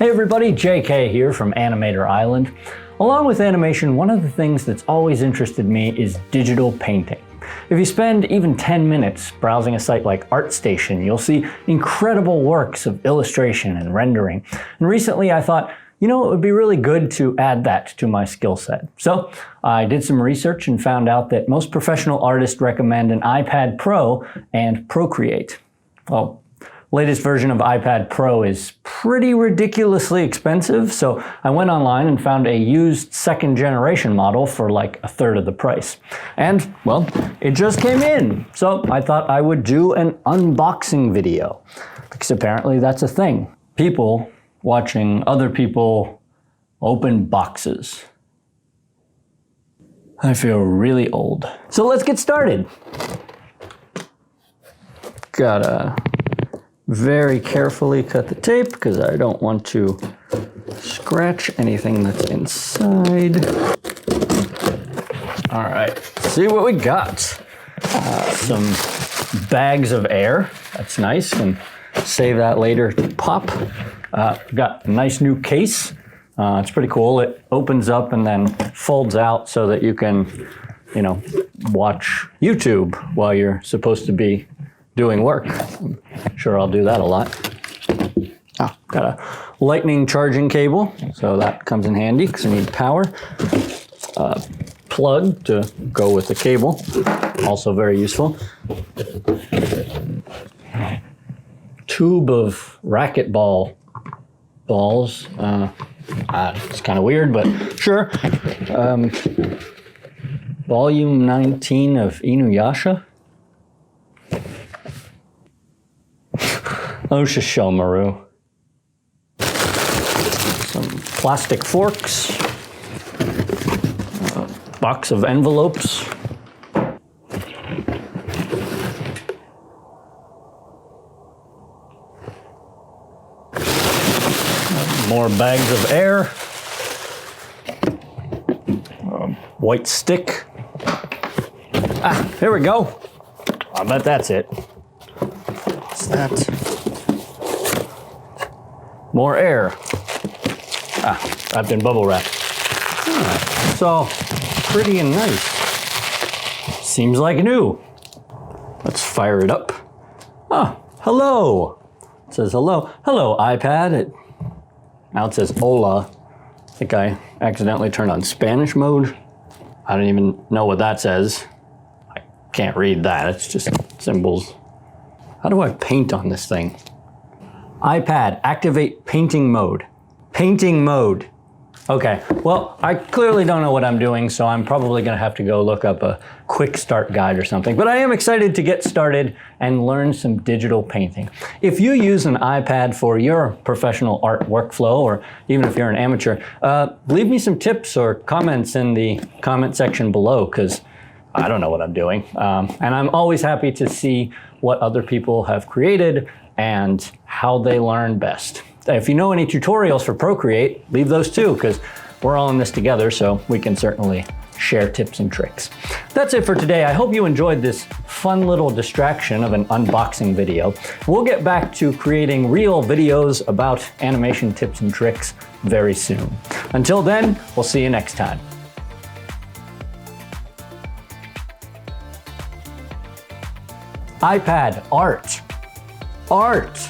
Hey everybody, JK here from Animator Island. Along with animation, one of the things that's always interested me is digital painting. If you spend even 10 minutes browsing a site like ArtStation, you'll see incredible works of illustration and rendering. And recently I thought, it would be really good to add that to my skill set. So I did some research and found out that most professional artists recommend an iPad Pro and Procreate. Well, latest version of iPad Pro is pretty ridiculously expensive, so I went online and found a used second generation model for like a third of the price. And, well, it just came in, so I thought I would do an unboxing video, because apparently that's a thing. People watching other people open boxes. I feel really old. So let's get started. Gotta very carefully cut the tape because I don't want to scratch anything that's inside. All right, see what we got. Some bags of air. That's nice. Can save that later to pop. Got a nice new case. It's pretty cool. It opens up and then folds out so that you can, watch YouTube while you're supposed to be doing work. I'm sure I'll do that a lot. Got a lightning charging cable, so that comes in handy because I need power. Plug to go with the cable, also very useful. Tube of racquetball balls. It's kind of weird, but sure. Volume 19 of Inuyasha. Oshishamaru. Some plastic forks. A box of envelopes. More bags of air. White stick. Here we go. I bet that's it. What's that? More air. Wrapped in bubble wrap. It's all pretty and nice. Seems like new. Let's fire it up. Hello. It says hello. Hello, iPad. Now it says hola. I think I accidentally turned on Spanish mode. I don't even know what that says. I can't read that. It's just symbols. How do I paint on this thing? iPad, activate painting mode. Painting mode. Okay, well, I clearly don't know what I'm doing, so I'm probably gonna have to go look up a quick start guide or something. But I am excited to get started and learn some digital painting. If you use an iPad for your professional art workflow, or even if you're an amateur, leave me some tips or comments in the comment section below, because I don't know what I'm doing. And I'm always happy to see what other people have created and how they learn best. If you know any tutorials for Procreate, leave those too, because we're all in this together, so we can certainly share tips and tricks. That's it for today. I hope you enjoyed this fun little distraction of an unboxing video. We'll get back to creating real videos about animation tips and tricks very soon. Until then, we'll see you next time. iPad, art. Art.